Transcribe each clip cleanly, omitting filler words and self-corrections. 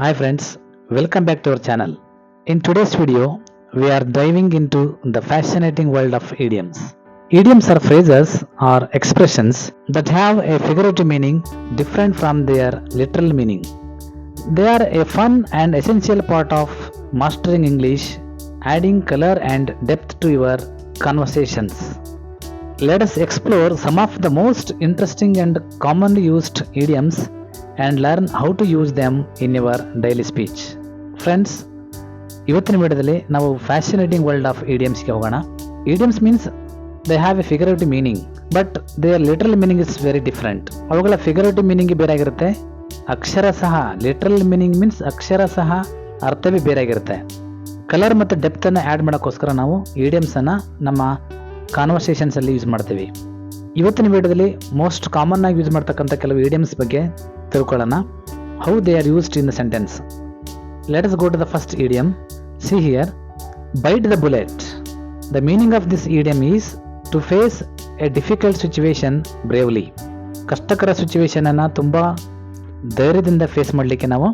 Hi friends, welcome back to our channel. In today's video, we are diving into the fascinating world of idioms. Idioms are phrases or expressions that have a figurative meaning different from their literal meaning. They are a fun and essential part of mastering English, adding color and depth to your conversations. Let us explore some of the most interesting and commonly used idioms and learn how to use them in your daily speech. Friends, ಇವತ್ತಿನ ವಿಡಿಯೋದಲ್ಲಿ ನಾವು fascinating world of ಇಡಿಯಮ್ಸ್ಗೆ ಹೋಗೋಣ. Idioms means they have a figurative meaning, but their literal meaning is very different. ಅವುಗಳ figurative meaning ಬೇರೆ ಆಗಿರುತ್ತೆ. ಅಕ್ಷರ ಸಹ literal meaning means ಅಕ್ಷರ ಸಹ ಅರ್ಥವೇ ಬೇರೆ ಆಗಿರುತ್ತೆ. ಕಲರ್ ಮತ್ತು ಡೆಪ್ತನ್ನು ಆ್ಯಡ್ ಮಾಡೋಕ್ಕೋಸ್ಕರ ನಾವು ಇಡಿಯಮ್ಸನ್ನು ನಮ್ಮ ಕಾನ್ವರ್ಸೇಷನ್ಸಲ್ಲಿ ಯೂಸ್ ಮಾಡ್ತೀವಿ. ಇವತ್ತಿನ ವಿಡಿಯೋದಲ್ಲಿ ಮೋಸ್ಟ್ ಕಾಮನ್ ಆಗಿ ಯೂಸ್ ಮಾಡ್ತಕ್ಕಂಥ ಕೆಲವು ಇಡಿಯಮ್ಸ್ ಬಗ್ಗೆ ತಿಳ್ಕೊಳ್ಳೋಣ. How they are used in the sentence. Let us go to the first idiom. See here, bite the bullet. The meaning of this idiom is to face a difficult situation bravely. ಕಷ್ಟಕರ situation ಅನ್ನು ತುಂಬ ಧೈರ್ಯದಿಂದ face ಮಾಡಲಿಕ್ಕೆ ನಾವು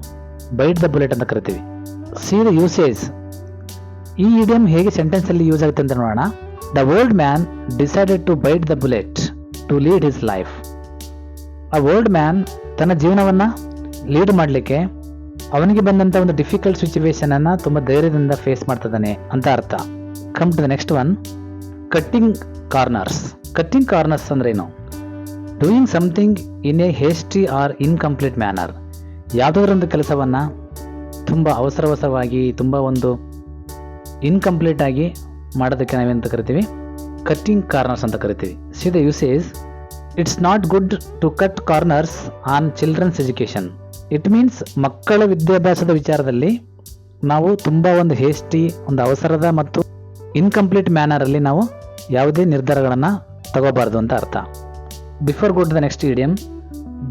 byte the bullet ಅಂತ ಕರಿತೀವಿ. See the usage. ಈ idiom ಹೇಗೆ ಸೆಂಟೆನ್ಸಲ್ಲಿ ಯೂಸ್ ಆಗುತ್ತೆ ಅಂತ ನೋಡೋಣ. The old man decided to bite the bullet to lead his life. ಆ ಓಲ್ಡ್ ಮ್ಯಾನ್ ತನ್ನ ಜೀವನವನ್ನು ಲೀಡ್ ಮಾಡಲಿಕ್ಕೆ ಅವನಿಗೆ ಬಂದಂಥ ಒಂದು ಡಿಫಿಕಲ್ಟ್ ಸಿಚುವೇಶನ್ ಅನ್ನು ತುಂಬ ಧೈರ್ಯದಿಂದ ಫೇಸ್ ಮಾಡ್ತಿದ್ದಾನೆ ಅಂತ ಅರ್ಥ. Come to the next one, cutting corners. Cutting corners ಅಂದ್ರೆ ಏನು? Doing something in a hasty or incomplete manner. ಯಾವುದಾದ್ರೂ ಒಂದು ಕೆಲಸವನ್ನು ತುಂಬ ಅವಸರವಾಗಿ ತುಂಬ ಒಂದು ಇನ್ಕಂಪ್ಲೀಟ್ ಆಗಿ ಮಾಡೋದಕ್ಕೆ ನಾವೇಂತ ಕರಿತೀವಿ? ಕಟ್ಟಿಂಗ್ ಕಾರ್ನರ್ಸ್ ಅಂತ ಕರಿತೀವಿ. See the usage. It's not good to cut corners on children's education. It means ಮಕ್ಕಳ ವಿದ್ಯಾಭ್ಯಾಸದ ವಿಚಾರದಲ್ಲಿ ನಾವು ತುಂಬ ಒಂದು ಹೇಸ್ಟಿ, ಒಂದು ಅವಸರದ ಮತ್ತು ಇನ್ಕಂಪ್ಲೀಟ್ ಮ್ಯಾನರಲ್ಲಿ ನಾವು ಯಾವುದೇ ನಿರ್ಧಾರಗಳನ್ನು ತಗೋಬಾರ್ದು ಅಂತ ಅರ್ಥ. Before go to the next idiom,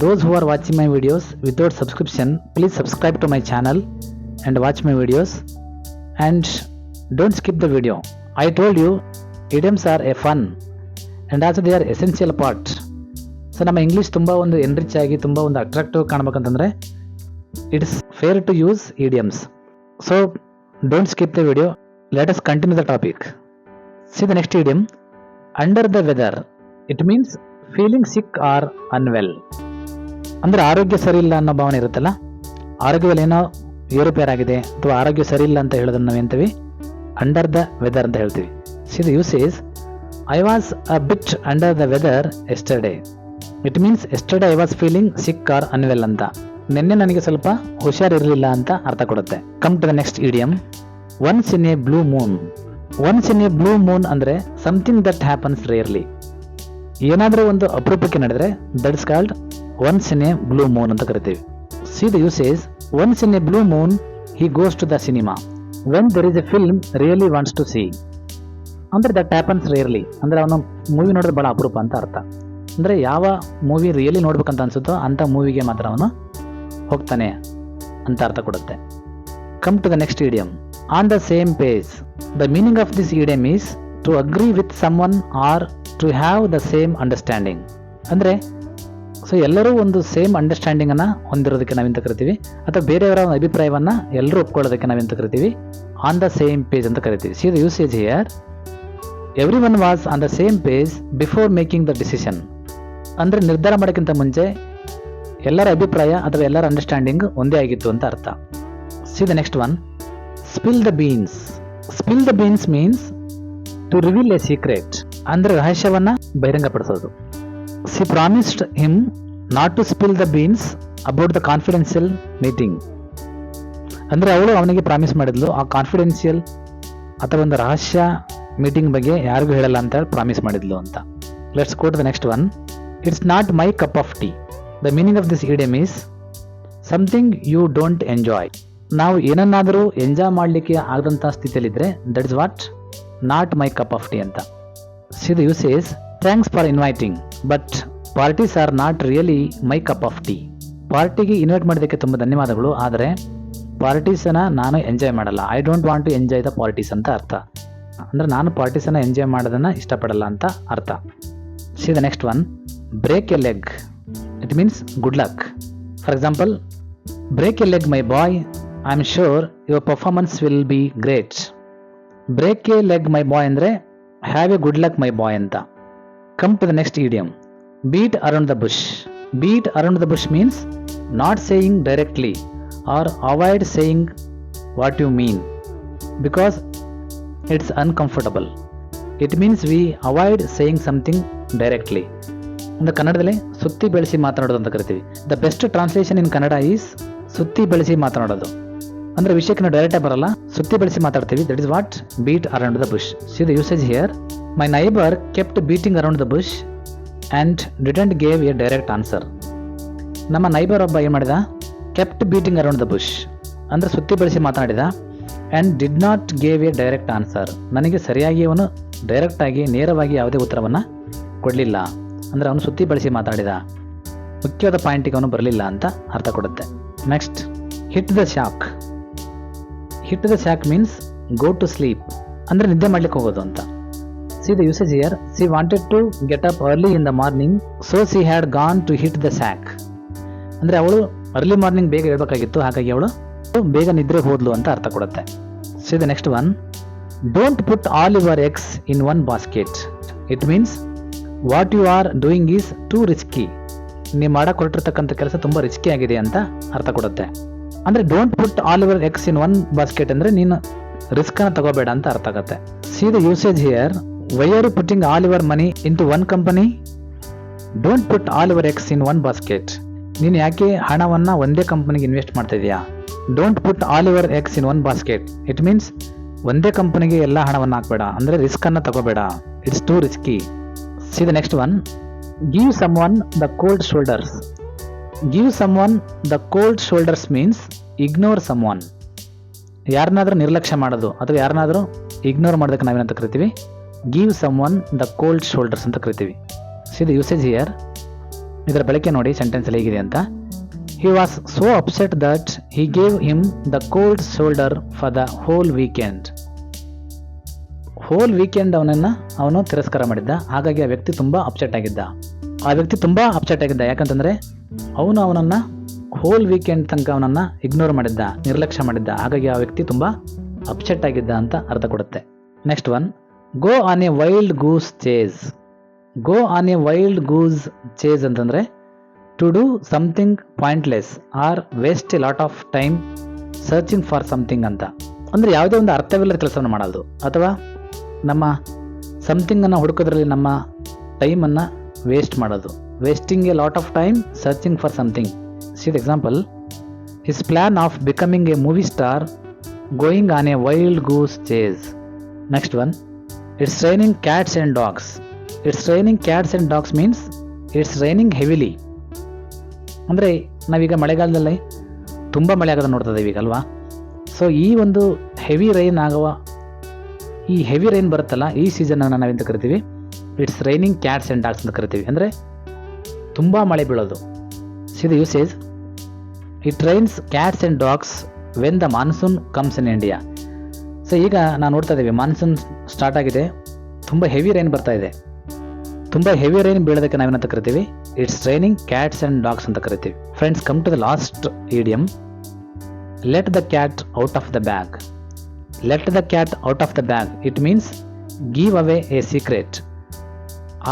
those who are watching my videos without subscription, please subscribe to my channel and watch my videos and don't skip the video. I told you, idioms are a fun and also they are essential part. So ನಮ್ಮ English ತುಂಬ ಒಂದು enrich ಆಗಿ ತುಂಬ ಒಂದು attractive ಕಾಣ್ಬೇಕಂತಂದರೆ it's fair to use idioms. So don't skip the video. Let us continue the topic. See the next idiom, under the weather. It means feeling sick or unwell. ಅಂದರೆ ಆರೋಗ್ಯ ಸರಿ ಇಲ್ಲ ಅನ್ನೋ ಭಾವನೆ ಇರುತ್ತಲ್ಲ, ಆರೋಗ್ಯದಲ್ಲಿ ಏನೋ ಏರುಪೇರಾಗಿದೆ ಅಥವಾ ಆರೋಗ್ಯ ಸರಿ ಇಲ್ಲ ಅಂತ ಹೇಳೋದನ್ನು ನಾವೇಂತೀವಿ? ಅಂಡರ್ ದ ವೆದರ್ ಅಂತ ಹೇಳ್ತೀವಿ. See the usage. I was a bit under the weather yesterday. It means yesterday I was feeling sick or unwell ಅಂತ. ನಿನ್ನೆ ನನಗೆ ಸ್ವಲ್ಪ ಹುಷಾರಿರಲಿಲ್ಲ ಅಂತ ಅರ್ಥ ಕೊಡುತ್ತೆ. Come to the next idiom, once in a blue moon. Once in a blue moon ಅಂದರೆ something that happens rarely. ಏನಾದರೂ ಒಂದು ಅಪರೂಪಕ್ಕೆ ನಡೆದರೆ that's called once in a blue moon ಅಂತ ಕರಿತೀವಿ. See the usage. Once in a blue moon he goes to the cinema when there is a film really wants to see. ಅಂದರೆ that happens rarely ಅಂದರೆ ಅವನು movie ನೋಡೋದು ಭಾಳ ಅಪರೂಪ ಅಂತ ಅರ್ಥ. ಅಂದರೆ ಯಾವ ಮೂವಿ ರಿಯಲಿ ನೋಡ್ಬೇಕಂತ ಅನಿಸುತ್ತೋ ಅಂಥ ಮೂವಿಗೆ ಮಾತ್ರ ಅವನು ಹೋಗ್ತಾನೆ ಅಂತ ಅರ್ಥ ಕೊಡುತ್ತೆ. Come to the next idiom, on the same page. The meaning of this idiom is to agree with someone or to have the same understanding. ಅಂದರೆ ಸೊ ಎಲ್ಲರೂ ಒಂದು ಸೇಮ್ ಅಂಡರ್ಸ್ಟ್ಯಾಂಡಿಂಗನ್ನು ಹೊಂದಿರೋದಕ್ಕೆ ನಾವೆಂತ ಕರಿತೀವಿ, ಅಥವಾ ಬೇರೆಯವರ ಒಂದು ಅಭಿಪ್ರಾಯವನ್ನು ಎಲ್ಲರೂ ಒಪ್ಕೊಳ್ಳೋದಕ್ಕೆ ನಾವೆಂತ ಕರಿತೀವಿ? ಆನ್ ದ ಸೇಮ್ ಪೇಜ್ ಅಂತ ಕರಿತೀವಿ. See the usage here. Every one was on the same page before making the decision. ಅಂದರೆ ನಿರ್ಧಾರ ಮಾಡೋಕ್ಕಿಂತ ಮುಂಚೆ ಎಲ್ಲರ ಅಭಿಪ್ರಾಯ ಅಥವಾ ಎಲ್ಲರ ಅಂಡರ್ಸ್ಟ್ಯಾಂಡಿಂಗ್ ಒಂದೇ ಆಗಿತ್ತು ಅಂತ ಅರ್ಥ. See the next one, spill the beans. Spill the beans means to reveal a secret. ಅಂದರೆ ರಹಸ್ಯವನ್ನು ಬಹಿರಂಗಪಡಿಸೋದು. She promised him not to spill the beans about the confidential meeting. ಅಂದರೆ ಅವಳು ಅವನಿಗೆ ಪ್ರಾಮಿಸ್ ಮಾಡಿದ್ಲು ಆ ಕಾನ್ಫಿಡೆನ್ಷಿಯಲ್ ಅಥವಾ ಒಂದು ರಹಸ್ಯ ಮೀಟಿಂಗ್ ಬಗ್ಗೆ ಯಾರಿಗೂ ಹೇಳಲ್ಲ ಅಂತ ಹೇಳಿ ಪ್ರಾಮಿಸ್ ಮಾಡಿದ್ಲು ಅಂತ. Let's go to the next one, it's not my cup of tea. The meaning of this idiom is something you don't enjoy. ನಾವು ಏನನ್ನಾದರೂ ಎಂಜಾಯ್ ಮಾಡಲಿಕ್ಕೆ ಆಗದಂಥ ಸ್ಥಿತಿಯಲ್ಲಿದ್ದರೆ that is what not my cup of tea ಅಂತ. See the usage. Thanks for inviting but parties are not really my cup of tea. ಪಾರ್ಟಿಗೆ invite ಮಾಡೋದಕ್ಕೆ ತುಂಬ ಧನ್ಯವಾದಗಳು, ಆದರೆ ಪಾರ್ಟೀಸನ್ನು ನಾನು ಎಂಜಾಯ್ ಮಾಡಲ್ಲ. I don't want to enjoy the parties ಅಂತ ಅರ್ಥ. ಅಂದರೆ ನಾನು ಪಾರ್ಟೀಸನ್ನು ಎಂಜಾಯ್ ಮಾಡೋದನ್ನು ಇಷ್ಟಪಡಲ್ಲ ಅಂತ ಅರ್ಥ. See the next one, break a leg. It means good luck. For example, Break a leg, my boy. I'm sure your performance will be great. Break a leg, my boy ಅಂದ್ರೆ have a good luck, my boy ಅಂತ. Come to the next idiom. Beat around the bush. Beat around the bush means not saying directly or avoid saying what you mean because it's uncomfortable. It means we avoid saying something directly. ಒಂದು ಕನ್ನಡದಲ್ಲಿ ಸುತ್ತಿ ಬೆಳೆಸಿ ಮಾತನಾಡೋದು ಅಂತ ಕರಿತೀವಿ. The best translation in Kannada is ಸುತ್ತಿ ಬೆಳೆಸಿ ಮಾತನಾಡೋದು. ಅಂದರೆ ವಿಷಯಕ್ಕೆ ನಾವು ಡೈರೆಕ್ಟಾಗಿ ಬರಲ್ಲ, ಸುತ್ತಿ ಬೆಳೆಸಿ ಮಾತಾಡ್ತೀವಿ. That is what beat around the bush. See the usage here. My neighbour kept beating around the bush and didn't gave a direct answer. ನಮ್ಮ ನೈಬರ್ ಒಬ್ಬ ಏನು ಮಾಡಿದ, kept beating around the bush ಅಂದರೆ ಸುತ್ತಿ ಬೆಳೆಸಿ ಮಾತನಾಡಿದ. And did not gave a direct answer, ನನಗೆ ಸರಿಯಾಗಿ ಅವನು ಡೈರೆಕ್ಟಾಗಿ ನೇರವಾಗಿ ಯಾವುದೇ ಉತ್ತರವನ್ನು ಕೊಡಲಿಲ್ಲ. ಅಂದರೆ ಅವನು ಸುತ್ತಿ ಬಳಸಿ ಮಾತಾಡಿದ, ಮುಖ್ಯವಾದ ಪಾಯಿಂಟಿಗೆ ಅವನು ಬರಲಿಲ್ಲ ಅಂತ ಅರ್ಥ ಕೊಡುತ್ತೆ. Next, hit the sack. Hit the sack means go to sleep, ಅಂದರೆ ನಿದ್ದೆ ಮಾಡ್ಲಿಕ್ಕೆ ಹೋಗೋದು ಅಂತ. See the usage here. She wanted to get up early in the morning so she had gone to hit the sack. ಅಂದರೆ ಅವಳು early morning ಬೇಗ ಹೇಳ್ಬೇಕಾಗಿತ್ತು, ಹಾಗಾಗಿ ಅವಳು ಬೇಗ ನಿದ್ರೆ ಹೋದ್ಲು ಅಂತ ಅರ್ಥ ಕೊಡುತ್ತೆ. See the next one. Don't put all your eggs in one basket. It means what you are doing is too risky. ನೀವು ಮಾಡಕ್ಕೆ ಹೊರಟಿರ್ತಕ್ಕಂಥ ಕೆಲಸ ತುಂಬ ರಿಸ್ಕಿ ಆಗಿದೆ ಅಂತ ಅರ್ಥ ಕೊಡುತ್ತೆ. ಅಂದರೆ don't put all your eggs in one basket ಅಂದರೆ ನೀನು ರಿಸ್ಕನ್ನು ತಗೋಬೇಡ ಅಂತ ಅರ್ಥ ಆಗುತ್ತೆ. See the usage here. Why are you putting all your money in to one company? Don't put all your eggs in one basket. ನೀನು ಯಾಕೆ ಹಣವನ್ನು ಒಂದೇ ಕಂಪನಿಗೆ ಇನ್ವೆಸ್ಟ್ ಮಾಡ್ತಾ ಇದೆಯಾ? Don't put all your eggs in one basket. It means ಒಂದೇ ಕಂಪನಿಗೆ ಎಲ್ಲ ಹಣವನ್ನು ಹಾಕಬೇಡ, ಅಂದರೆ ರಿಸ್ಕನ್ನು ತಗೋಬೇಡ. It's two risky. See the next one. Give someone the cold shoulders. Give someone the cold shoulders means ignore someone. ಯಾರನ್ನಾದ್ರೂ ನಿರ್ಲಕ್ಷ್ಯ ಮಾಡೋದು ಅಥವಾ ಯಾರನ್ನಾದ್ರೂ ಇಗ್ನೋರ್ ಮಾಡೋದಕ್ಕೆ ನಾವೇನಂತ ಕರಿತೀವಿ? Give someone the cold shoulders ಅಂತ ಕರಿತೀವಿ. See the usage here. ಇದರ ಬಳಕೆ ನೋಡಿ ಸೆಂಟೆನ್ಸ್ ಹೇಗಿದೆ ಅಂತ. He was so upset that he gave him the cold shoulder for the whole weekend. Whole weekend ಅವನು ತಿರಸ್ಕಾರ ಮಾಡಿದ್ದ, ಹಾಗಾಗಿ ಆ ವ್ಯಕ್ತಿ ತುಂಬ ಅಪ್ಸೆಟ್ ಆಗಿದ್ದ. ಯಾಕಂತಂದರೆ ಅವನನ್ನು ಹೋಲ್ ವೀಕೆಂಡ್ ತನಕ ಅವನನ್ನು ಇಗ್ನೋರ್ ಮಾಡಿದ್ದ, ನಿರ್ಲಕ್ಷ್ಯ ಮಾಡಿದ್ದ, ಹಾಗಾಗಿ ಆ ವ್ಯಕ್ತಿ ತುಂಬ ಅಪ್ಸೆಟ್ ಆಗಿದ್ದ ಅಂತ ಅರ್ಥ ಕೊಡುತ್ತೆ. Next one. Go on a wild goose chase. Go on a wild goose chase ಅಂತಂದರೆ to do something pointless or waste a lot of time searching for something ಅಂತ. ಅಂದರೆ ಯಾವುದೇ ಒಂದು ಅರ್ಥವಿಲ್ಲದ ಕೆಲಸವನ್ನು ಮಾಡೋದು ಅಥವಾ ನಮ್ಮ ಸಮಥಿಂಗನ್ನು ಹುಡುಕೋದ್ರಲ್ಲಿ ನಮ್ಮ ಟೈಮನ್ನು ವೇಸ್ಟ್ ಮಾಡೋದು. Wasting A lot of time searching for something. C the example. His plan of becoming A movie star going on a wild goose chase. Next one. It's raining cats and dogs. It's raining cats and dogs means it's raining heavily. ಅಂದರೆ ನಾವೀಗ ಮಳೆಗಾಲದಲ್ಲಿ ತುಂಬ ಮಳೆ ಆಗೋದನ್ನು ನೋಡ್ತಾ ಇದ್ದೀವಿ ಈಗ ಅಲ್ವಾ. ಸೊ ಈ ಒಂದು ಹೆವಿ ರೈನ್ ಬರುತ್ತಲ್ಲ, ಈ ಸೀಸನನ್ನು ನಾವೆಂತ ಕರಿತೀವಿ? It's raining cats and dogs ಅಂತ ಕರಿತೀವಿ. ಅಂದರೆ ತುಂಬ ಮಳೆ ಬೀಳೋದು. C the usage. It rains cats and dogs when the monsoon comes in India. So ಈಗ ನಾವು ನೋಡ್ತಾ ಇದ್ದೀವಿ, ಮಾನ್ಸೂನ್ ಸ್ಟಾರ್ಟ್ ಆಗಿದೆ, ತುಂಬ ಹೆವಿ ರೈನ್ ಬರ್ತಾ ಇದೆ. ತುಂಬ ಹೆವಿ ರೈನ್ ಬೀಳೋದಕ್ಕೆ ನಾವೇನಂತ ಕರಿತೀವಿ? It's raining cats and dogs ಅಂತ ಕರಿತೀವಿ. Friends, come to the last idiom. Let the cat out of the bag. Let the cat out of the bag. It means give away a secret.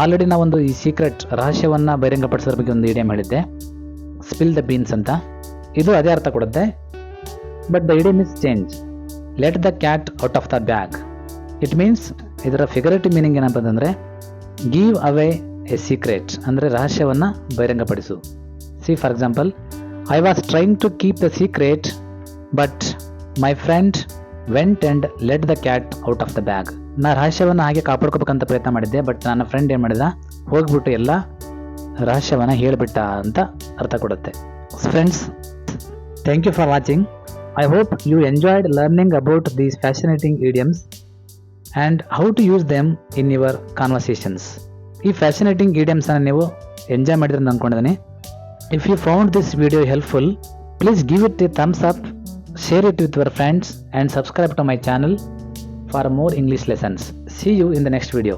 Already ನಾವೊಂದು ಈ secret ರಹಸ್ಯವನ್ನು ಬಹಿರಂಗಪಡಿಸೋದ್ರ ಬಗ್ಗೆ ಒಂದು idiom ಹೇಳಿದ್ದೆ, spill the beans ಅಂತ. ಇದು ಅದೇ ಅರ್ಥ ಕೊಡುತ್ತೆ, but the idiom is change. Let the cat out of the bag. It means ಇದರ ಫಿಗರೇಟಿವ್ ಮೀನಿಂಗ್ ಏನಪ್ಪ ಅಂತಂದರೆ ಗಿವ್ ಅವೇ ಎ ಸೀಕ್ರೆಟ್, ಅಂದರೆ ರಹಸ್ಯವನ್ನು ಬಹಿರಂಗಪಡಿಸು. See for example, I was trying to keep the secret but my friend went and let the cat out of the bag. ನಾ ರಹಸ್ಯವನ್ನು ಹಾಗೆ ಕಾಪಾಡ್ಕೋಬೇಕಂತ ಪ್ರಯತ್ನ ಮಾಡಿದ್ದೆ, ಬಟ್ ನನ್ನ ಫ್ರೆಂಡ್ ಏನು ಮಾಡಿದ, ಹೋಗ್ಬಿಟ್ಟು ಎಲ್ಲ ರಹಸ್ಯವನ್ನು ಹೇಳಿಬಿಟ್ಟ ಅಂತ ಅರ್ಥ ಕೊಡುತ್ತೆ. Friends, thank you for watching. I hope you enjoyed learning about these fascinating idioms and how to use them in your conversations. ಈ ಫ್ಯಾಸಿನೇಟಿಂಗ್ idioms ನೀವು ಎಂಜಾಯ್ ಮಾಡಿದ್ರೆ ಅಂತ ಅಂದ್ಕೊಂಡಿದ್ದೀನಿ. If you found this video helpful, please give it a thumbs up, share it with your friends and subscribe to my channel for more English lessons. See you in the next video.